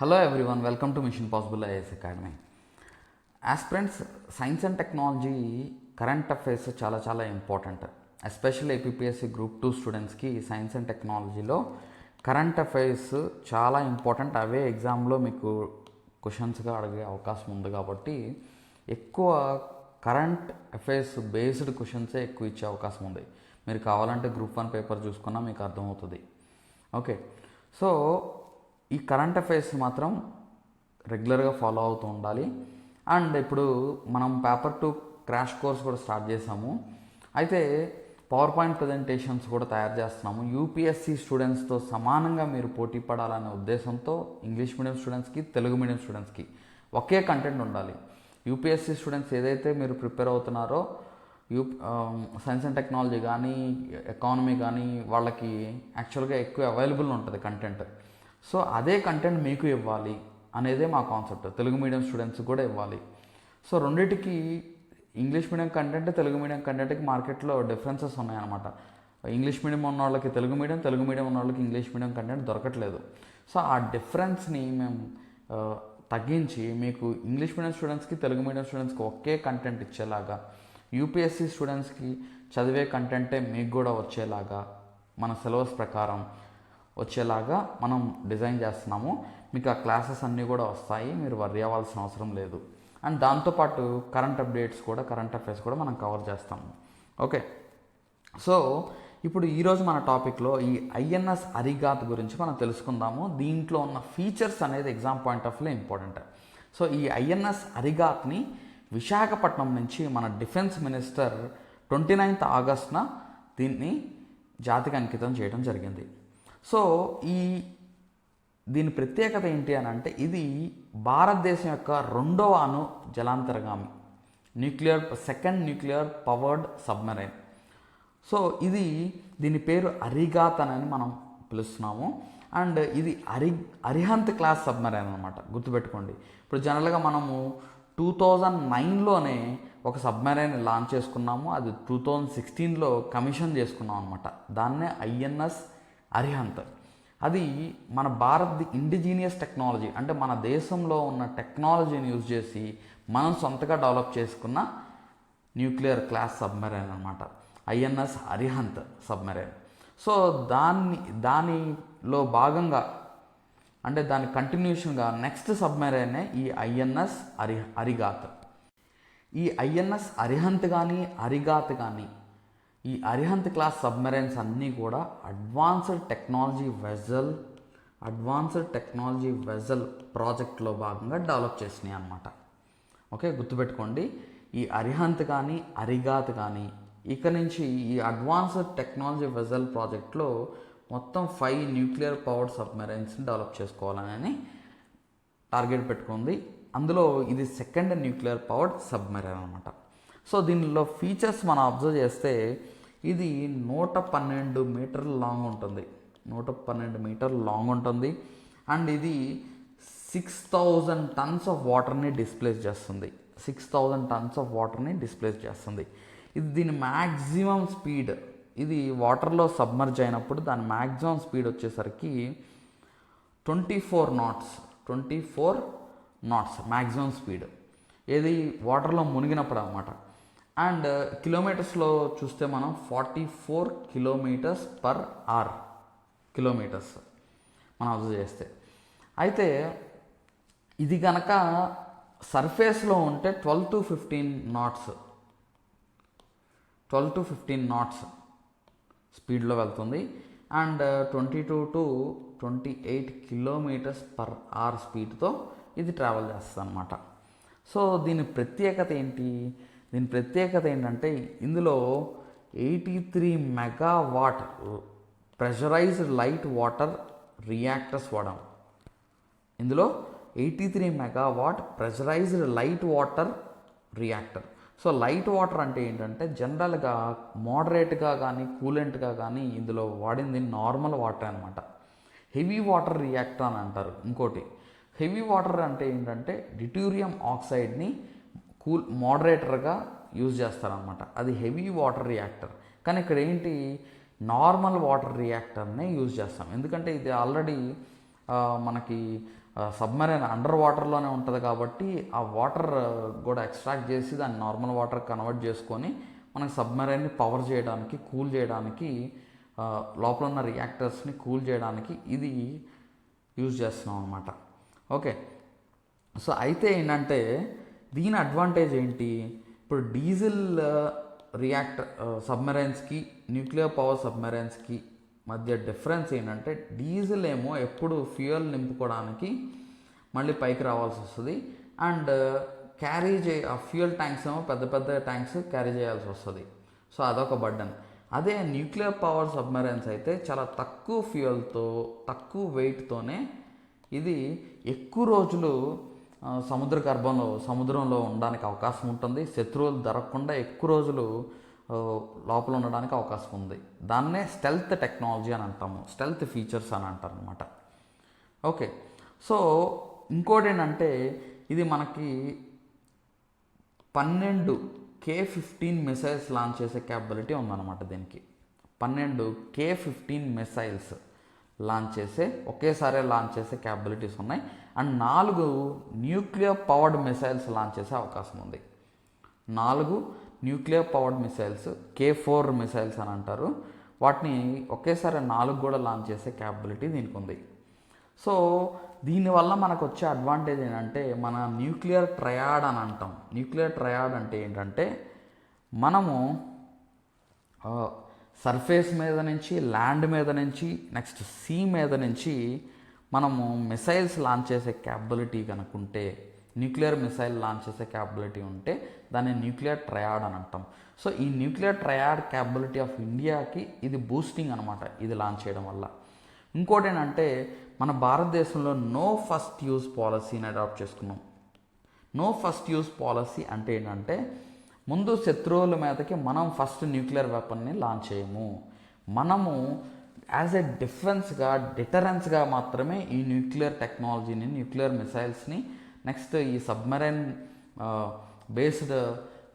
Hello everyone, welcome to Mission Possible IAS Academy. Aspirants, science and technology current affairs చాలా important. Especially APSC group 2 స్టూడెంట్స్కి science and టెక్నాలజీలో current affairs చాలా important. అవే ఎగ్జామ్లో మీకు క్వశ్చన్స్గా అడిగే అవకాశం ఉంది కాబట్టి ఎక్కువ కరెంట్ అఫైర్స్ బేస్డ్ క్వశ్చన్సే ఎక్కువ ఇచ్చే అవకాశం ఉంది. మీరు కావాలంటే గ్రూప్ 1 పేపర్ చూసుకున్నా మీకు అర్థమవుతుంది. ఓకే, సో ఈ కరెంట్ అఫైర్స్ మాత్రం రెగ్యులర్గా ఫాలో అవుతూ ఉండాలి. అండ్ ఇప్పుడు మనం పేపర్ 2 క్రాష్ కోర్స్ కూడా స్టార్ట్ చేసాము. అయితే పవర్ పాయింట్ ప్రజెంటేషన్స్ కూడా తయారు చేస్తున్నాము. యూపీఎస్సీ స్టూడెంట్స్తో సమానంగా మీరు పోటీ పడాలనే ఉద్దేశంతో ఇంగ్లీష్ మీడియం స్టూడెంట్స్కి, తెలుగు మీడియం స్టూడెంట్స్కి ఒకే కంటెంట్ ఉండాలి. యూపీఎస్సీ స్టూడెంట్స్ ఏదైతే మీరు ప్రిపేర్ అవుతున్నారో సైన్స్ అండ్ టెక్నాలజీ కానీ ఎకానమీ కానీ వాళ్ళకి యాక్చువల్గా ఎక్కువ అవైలబుల్ ఉంటుంది కంటెంట్. సో అదే కంటెంట్ మీకు ఇవ్వాలి అనేదే మా కాన్సెప్ట్. తెలుగు మీడియం స్టూడెంట్స్ కూడా ఇవ్వాలి. సో రెండింటికి English medium content, Telugu medium కంటెంట్కి మార్కెట్లో డిఫరెన్సెస్ ఉన్నాయన్నమాట. ఇంగ్లీష్ మీడియం ఉన్న వాళ్ళకి తెలుగు మీడియం, తెలుగు మీడియం ఉన్న వాళ్ళకి ఇంగ్లీష్ మీడియం కంటెంట్ దొరకట్లేదు. సో ఆ డిఫరెన్స్ని మేము తగ్గించి మీకు ఇంగ్లీష్ మీడియం స్టూడెంట్స్కి, తెలుగు మీడియం స్టూడెంట్స్కి ఒకే కంటెంట్ ఇచ్చేలాగా, యూపీఎస్సీ స్టూడెంట్స్కి చదివే కంటెంటే మీకు కూడా వచ్చేలాగా, మన సిలబస్ ప్రకారం వచ్చేలాగా మనం డిజైన్ చేస్తున్నాము. మీకు ఆ క్లాసెస్ అన్నీ కూడా వస్తాయి, మీరు వర్రీ అవ్వాల్సిన అవసరం లేదు. అండ్ దాంతోపాటు కరెంట్ అప్డేట్స్ కూడా, కరెంట్ అఫైర్స్ కూడా మనం కవర్ చేస్తాము. ఓకే, సో ఇప్పుడు ఈరోజు మన టాపిక్లో ఈ ఐఎన్ఎస్ అరిగాత్ గురించి మనం తెలుసుకుందాము. దీంట్లో ఉన్న ఫీచర్స్ అనేది ఎగ్జామ్ పాయింట్ ఆఫ్ వ్యూలో ఇంపార్టెంట్. సో ఈ ఐఎన్ఎస్ అరిగాత్ని విశాఖపట్నం నుంచి మన డిఫెన్స్ మినిస్టర్ 29th ఆగస్టున దీన్ని జాతికి అంకితం చేయడం జరిగింది. సో దీని ప్రత్యేకత ఏంటి అని అంటే, ఇది భారతదేశం యొక్క 2వ అణు జలాంతర్గామి second nuclear powered submarine. So దీని పేరు అరిగాత్ అని మనం పిలుస్తున్నాము. అండ్ ఇది అరిహంత్ క్లాస్ సబ్మెరైన్ అనమాట, గుర్తుపెట్టుకోండి. ఇప్పుడు జనరల్గా మనము 2009లోనే ఒక సబ్మెరైన్ లాంచ్ చేసుకున్నాము. అది 2016లో కమిషన్ చేసుకున్నాం అనమాట. దాన్నే ఐఎన్ఎస్ అరిహంత్. అది మన భారత్ ఇండిజీనియస్ టెక్నాలజీ, అంటే మన దేశంలో ఉన్న టెక్నాలజీని యూజ్ చేసి మనం సొంతగా డెవలప్ చేసుకున్న న్యూక్లియర్ క్లాస్ సబ్మెరైన్ అనమాట ఐఎన్ఎస్ అరిహంత్ సబ్మెరైన్. సో దానిలో భాగంగా, అంటే దాని కంటిన్యూషన్గా నెక్స్ట్ సబ్మెరైనే ఈ ఐఎన్ఎస్ అరిగాత్. ఈ ఐఎన్ఎస్ అరిహంత్ కానీ అరిగాత్ కానీ, ఈ అరిహంత్ క్లాస్ సబ్మెరైన్స్ అన్నీ కూడా అడ్వాన్స్డ్ టెక్నాలజీ వెజల్ ప్రాజెక్ట్లో భాగంగా డెవలప్ చేసినాయి అన్నమాట. ఓకే, గుర్తుపెట్టుకోండి. ఈ అరిహంత్ కానీ అరిగాత్ కానీ ఇక నుంచి ఈ అడ్వాన్స్డ్ టెక్నాలజీ వెజల్ ప్రాజెక్ట్లో మొత్తం 5 న్యూక్లియర్ పవర్డ్ సబ్మెరైన్స్ని డెవలప్ చేసుకోవాలని టార్గెట్ పెట్టుకుంది. అందులో ఇది సెకండ్ న్యూక్లియర్ పవర్డ్ సబ్మెరైన్ అనమాట. సో దీనిలో ఫీచర్స్ మనం అబ్జర్వ్ చేస్తే, ఇది 112 మీటర్ల లాంగ్ ఉంటుంది. 112 మీటర్ల లాంగ్ ఉంటుంది. అండ్ ఇది 6000 టన్స్ ఆఫ్ వాటర్ని డిస్ప్లేస్ చేస్తుంది. 6000 టన్స్ ఆఫ్ వాటర్ని డిస్ప్లేస్ చేస్తుంది. ఇది దీని మ్యాక్సిమం స్పీడ్, ఇది వాటర్లో సబ్మర్జ్ అయినప్పుడు దాని మ్యాక్సిమం స్పీడ్ వచ్చేసరికి 24 knots మ్యాక్సిమం స్పీడ్. ఏది వాటర్లో మునిగినప్పుడు అన్నమాట. అండ్ కిలోమీటర్స్లో చూస్తే మనం 44 km/h కిలోమీటర్స్ మనం అబ్జర్వ్ చేస్తే. అయితే ఇది కనుక సర్ఫేస్లో ఉంటే 12 to 15 knots స్పీడ్లో వెళ్తుంది. అండ్ 22 to 28 km/h స్పీడ్తో ఇది ట్రావెల్ చేస్తుంది అన్నమాట. సో దీని ప్రత్యేకత ఏంటి? దీని ప్రత్యేకత ఏంటంటే, ఇందులో 83 megawatt pressurised light water reactors వాడాం. ఇందులో 83 megawatt pressurised light water reactor. So light water అంటే ఏంటంటే, జనరల్గా మోడరేట్గా కానీ కూలెంట్గా కానీ ఇందులో వాడింది నార్మల్ వాటర్ అనమాట. హెవీ వాటర్ రియాక్టర్ అని అంటారు. ఇంకోటి హెవీ వాటర్ అంటే ఏంటంటే, డ్యూటీరియం ఆక్సైడ్ని మోడరేటర్గా యూజ్ చేస్తారనమాట. అది హెవీ వాటర్ రియాక్టర్. కానీ ఇక్కడ ఏంటి, నార్మల్ వాటర్ రియాక్టర్నే యూజ్ చేస్తాం. ఎందుకంటే ఇది ఆల్రెడీ మనకి సబ్మెరైన్ అండర్ వాటర్లోనే ఉంటుంది కాబట్టి ఆ వాటర్ కూడా ఎక్స్ట్రాక్ట్ చేసి దాన్ని నార్మల్ వాటర్ కన్వర్ట్ చేసుకొని మనకి సబ్మెరైన్ని పవర్ చేయడానికి, కూల్ చేయడానికి, లోపల ఉన్న రియాక్టర్స్ని కూల్ చేయడానికి ఇది యూజ్ చేస్తున్నాం అనమాట. ఓకే, సో అయితే ఏంటంటే దీని అడ్వాంటేజ్ ఏంటి? ఇప్పుడు డీజిల్ సబ్మెరైన్స్కి న్యూక్లియర్ పవర్ సబ్మెరైన్స్కి మధ్య డిఫరెన్స్ ఏంటంటే డీజిల్ ఏమో ఎప్పుడు ఫ్యూయల్ నింపుకోవడానికి మళ్ళీ పైకి రావాల్సి వస్తుంది, అండ్ క్యారీ ఆ ఫ్యూయల్ ట్యాంక్స్ ఏమో పెద్ద పెద్ద ట్యాంక్స్ క్యారీ చేయాల్సి వస్తుంది. సో అదొక బర్డన్. అదే న్యూక్లియర్ పవర్ సబ్మెరైన్స్ అయితే చాలా తక్కువ ఫ్యూయల్తో, తక్కువ వెయిట్తోనే ఇది ఎక్కువ రోజులు సముద్రంలో ఉండడానికి అవకాశం ఉంటుంది. శత్రువులు దొరకకుండా ఎక్కువ రోజులు లోపల ఉండడానికి అవకాశం ఉంది. దాన్నే స్టెల్త్ టెక్నాలజీ అని అంటాము, స్టెల్త్ ఫీచర్స్ అని అంటారు అనమాట. ఓకే, సో ఇంకోటి ఏంటంటే ఇది మనకి 12 K-15 మిసైల్స్ లాంచ్ చేసే క్యాపబిలిటీ ఉందన్నమాట. దీనికి 12 K-15 మిసైల్స్ ఒకేసారి లాంచ్ చేసే క్యాపబిలిటీస్ ఉన్నాయి, and 4 nuclear powered missiles launch చేసే అవకాశం ఉంది. 4 nuclear powered missiles, K4 missiles అని అంటారు. వాటిని ఒకేసారి 4 కూడా లాంచ్ చేసే క్యాపబిలిటీ దీనికి ఉంది. సో దీనివల్ల మనకు వచ్చే అడ్వాంటేజ్ ఏంటంటే మన న్యూక్లియర్ ట్రయాడ్ అని అంటాం. న్యూక్లియర్ ట్రయాడ్ అంటే ఏంటంటే మనము సర్ఫేస్ మీద నుంచి, ల్యాండ్ మీద నుంచి, నెక్స్ట్ సీ మీద నుంచి మనము మిసైల్స్ లాంచ్ చేసే క్యాపబిలిటీ కనుకుంటే, న్యూక్లియర్ మిసైల్ లాంచ్ చేసే క్యాపబిలిటీ ఉంటే దాన్ని న్యూక్లియర్ ట్రయాడ్ అని అంటాం. సో ఈ న్యూక్లియర్ ట్రయాడ్ క్యాపబిలిటీ ఆఫ్ ఇండియాకి ఇది బూస్టింగ్ అనమాట, ఇది లాంచ్ చేయడం వల్ల. ఇంకోటి ఏంటంటే మన భారతదేశంలో నో ఫస్ట్ యూజ్ పాలసీని అడాప్ట్ చేసుకున్నాం. నో ఫస్ట్ యూజ్ పాలసీ అంటే ఏంటంటే ముందు శత్రువుల మీదకి మనం ఫస్ట్ న్యూక్లియర్ వెపన్ని లాంచ్ చేయము. మనము యాజ్ ఎ డిటరెన్స్గా మాత్రమే ఈ న్యూక్లియర్ టెక్నాలజీని, న్యూక్లియర్ మిసైల్స్ని, నెక్స్ట్ ఈ సబ్మెరైన్ బేస్డ్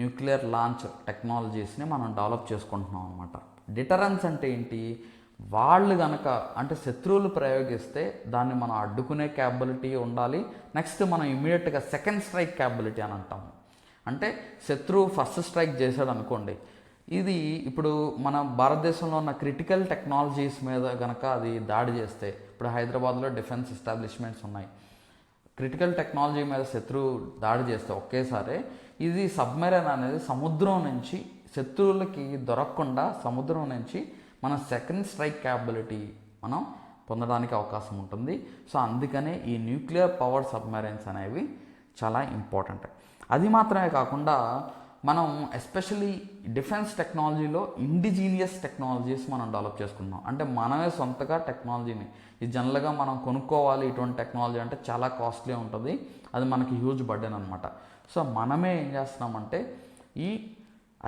న్యూక్లియర్ లాంచ్ టెక్నాలజీస్ని మనం డెవలప్ చేసుకుంటున్నాం అనమాట. డిటరెన్స్ అంటే ఏంటి? వాళ్ళు కనుక అంటే శత్రువులు ప్రయోగిస్తే దాన్ని మనం అడ్డుకునే క్యాపబిలిటీ ఉండాలి. నెక్స్ట్ మనం ఇమీడియట్గా సెకండ్ స్ట్రైక్ క్యాపబిలిటీ అని అంటాము. అంటే శత్రువు ఫస్ట్ స్ట్రైక్ చేశాడు అనుకోండి, ఇది ఇప్పుడు మన భారతదేశంలో ఉన్న క్రిటికల్ టెక్నాలజీస్ మీద కనుక అది దాడి చేస్తే, ఇప్పుడు హైదరాబాద్లో డిఫెన్స్ ఎస్టాబ్లిష్మెంట్స్ ఉన్నాయి, క్రిటికల్ టెక్నాలజీ మీద శత్రువు దాడి చేస్తే ఒకేసారి ఇది సబ్మెరైన్ అనేది సముద్రం నుంచి శత్రువులకి దొరకకుండా సముద్రం నుంచి మన సెకండ్ స్ట్రైక్ క్యాపబిలిటీ మనం పొందడానికి అవకాశం ఉంటుంది. సో అందుకనే ఈ న్యూక్లియర్ పవర్ సబ్మెరైన్స్ అనేవి చాలా ఇంపార్టెంట్. అది మాత్రమే కాకుండా మనం ఎస్పెషలీ డిఫెన్స్ టెక్నాలజీలో ఇండిజీనియస్ టెక్నాలజీస్ మనం డెవలప్ చేసుకున్నాం. అంటే మనమే సొంతగా టెక్నాలజీని, ఇది జనరల్గా మనం కొనుక్కోవాలి ఇటువంటి టెక్నాలజీ అంటే చాలా కాస్ట్లీ ఉంటుంది, అది మనకి హ్యూజ్ బర్డెన్ అనమాట. సో మనమే ఏం చేస్తున్నామంటే ఈ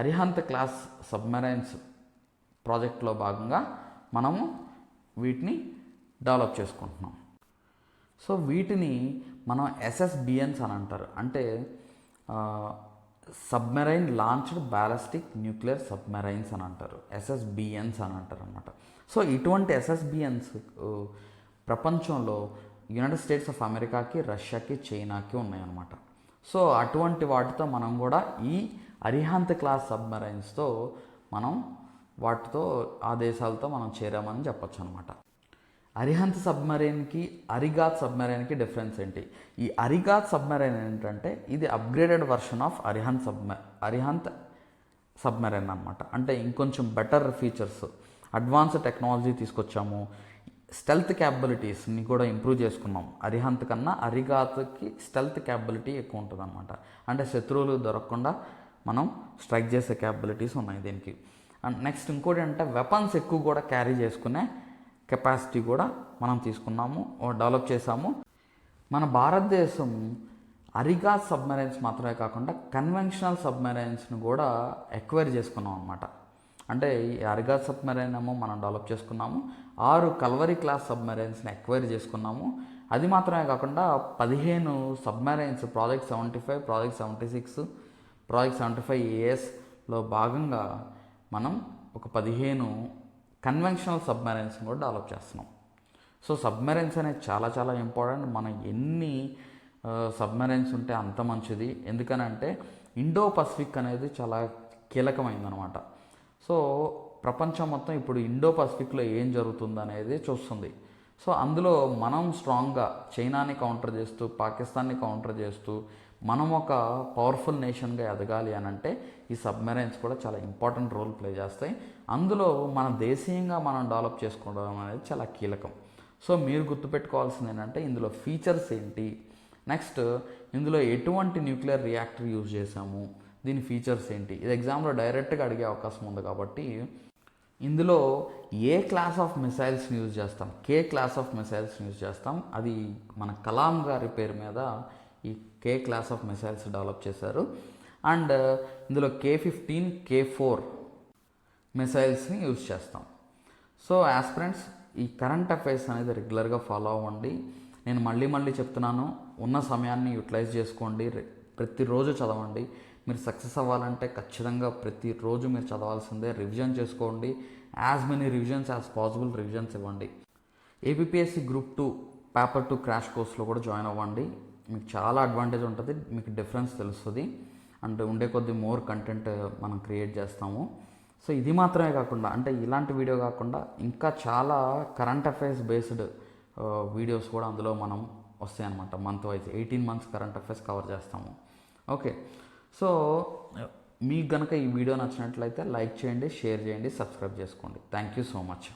అరిహంత్ క్లాస్ సబ్మెరైన్స్ ప్రాజెక్ట్లో భాగంగా మనము వీటిని డెవలప్ చేసుకుంటున్నాం. సో వీటిని మనం SSBNs అని అంటారు, అంటే submarine launched ballistic nuclear submarines అని అంటారు, SSBNs అని అంటారు అనమాట. సో ఇటువంటి SSBNs ప్రపంచంలో యునైటెడ్ స్టేట్స్ ఆఫ్ అమెరికాకి, రష్యాకి, చైనాకి ఉన్నాయన్నమాట. సో అటువంటి వాటితో మనం కూడా ఈ అరిహంత్ క్లాస్ సబ్మెరైన్స్తో మనం వాటితో ఆ దేశాలతో మనం చేరామని చెప్పొచ్చు అనమాట. అరిహంత్ సబ్మెరైన్కి అరిగాత్ సబ్మెరైన్కి డిఫరెన్స్ ఏంటి? ఈ అరిగాత్ సబ్మెరైన్ ఏంటంటే ఇది upgraded version of Arihant submarine అనమాట. అంటే ఇంకొంచెం బెటర్ ఫీచర్స్, అడ్వాన్స్డ్ టెక్నాలజీ తీసుకొచ్చాము, స్టెల్త్ క్యాపబిలిటీస్ని కూడా ఇంప్రూవ్ చేసుకున్నాం. అరిహంత్ కన్నా అరిగాత్కి స్టెల్త్ క్యాపబిలిటీ ఎక్కువ ఉంటుంది అనమాట. అంటే శత్రువులు దొరకకుండా మనం స్ట్రైక్ చేసే క్యాపబిలిటీస్ ఉన్నాయి దీనికి. అండ్ నెక్స్ట్ ఇంకోటి అంటే వెపన్స్ ఎక్కువ కూడా క్యారీ చేసుకునే కెపాసిటీ కూడా మనం తీసుకున్నాము, డెవలప్ చేసాము. మన భారతదేశం అరిగాత్ సబ్మెరైన్స్ మాత్రమే కాకుండా కన్వెన్షనల్ సబ్మెరైన్స్ని కూడా ఎక్వైర్ చేసుకున్నాం అనమాట. అంటే ఈ అరిగాత్ సబ్మెరైన్ ఏమో మనం డెవలప్ చేసుకున్నాము, 6 కల్వరీ క్లాస్ సబ్మెరైన్స్ని ఎక్వైర్ చేసుకున్నాము. అది మాత్రమే కాకుండా 15 సబ్మెరైన్స్ ప్రాజెక్ట్ 75, ప్రాజెక్ట్ 76, ప్రాజెక్ట్ 75ASలో భాగంగా మనం ఒక 15 కన్వెన్షనల్ సబ్మెరైన్స్ కూడా డెవలప్ చేస్తున్నాం. సో సబ్మెరైన్స్ అనేది చాలా చాలా ఇంపార్టెంట్. మనం ఎన్ని సబ్మెరైన్స్ ఉంటే అంత మంచిది. ఎందుకనంటే ఇండో పసిఫిక్ అనేది చాలా కీలకమైందనమాట. సో ప్రపంచం మొత్తం ఇప్పుడు ఇండో పసిఫిక్లో ఏం జరుగుతుంది అనేది చూస్తుంది. సో అందులో మనం స్ట్రాంగ్గా చైనాని కౌంటర్ చేస్తూ, పాకిస్తాన్ని కౌంటర్ చేస్తూ మనం ఒక పవర్ఫుల్ నేషన్గా ఎదగాలి అని అంటే ఈ సబ్మెరైన్స్ కూడా చాలా ఇంపార్టెంట్ రోల్ ప్లే చేస్తాయి. అందులో మన దేశీయంగా మనం డెవలప్ చేసుకోవడం అనేది చాలా కీలకం. సో మీరు గుర్తుపెట్టుకోవాల్సింది ఏంటంటే ఇందులో ఫీచర్స్ ఏంటి, నెక్స్ట్ ఇందులో ఎటువంటి న్యూక్లియర్ రియాక్టర్ యూజ్ చేసాము, దీని ఫీచర్స్ ఏంటి, ఇది ఎగ్జామ్లో డైరెక్ట్గా అడిగే అవకాశం ఉంది. కాబట్టి ఇందులో ఏ క్లాస్ ఆఫ్ మిసైల్స్ని యూజ్ చేస్తాం, కే క్లాస్ ఆఫ్ మిసైల్స్ని యూజ్ చేస్తాం. అది మన కలాం గారి పేరు మీద ఈ K class of missiles develop చేశారు. అండ్ ఇందులో K-15, K-4 మిసైల్స్ని యూజ్ చేస్తాం. సో యాస్పిరెంట్స్ ఈ కరెంట్ అఫైర్స్ అనేది రెగ్యులర్గా ఫాలో అవ్వండి. నేను మళ్ళీ చెప్తున్నాను, ఉన్న సమయాన్ని యూటిలైజ్ చేసుకోండి, ప్రతిరోజు చదవండి. మీరు సక్సెస్ అవ్వాలంటే ఖచ్చితంగా ప్రతిరోజు మీరు చదవాల్సిందే. రివిజన్ చేసుకోండి, as many revisions as possible revisions ఇవ్వండి. ఏపీఎస్సి గ్రూప్ 2 పేపర్ 2 క్రాష్ కోర్స్లో కూడా జాయిన్ అవ్వండి. మీకు చాలా అడ్వాంటేజ్ ఉంటుంది, మీకు డిఫరెన్స్ తెలుస్తుంది. అండ్ ఉండే కొద్ది మోర్ కంటెంట్ మనం క్రియేట్ చేస్తాము. సో ఇది మాత్రమే కాకుండా, అంటే ఇలాంటి వీడియో కాకుండా ఇంకా చాలా కరెంట్ అఫైర్స్ బేస్డ్ వీడియోస్ కూడా అందులో మనం వస్తాయి అన్నమాట. Month wise 18 months current affairs cover చేస్తాము. ఓకే, సో మీకు కనుక ఈ వీడియో నచ్చినట్లయితే లైక్ చేయండి, షేర్ చేయండి, సబ్స్క్రైబ్ చేసుకోండి. Thank you so much.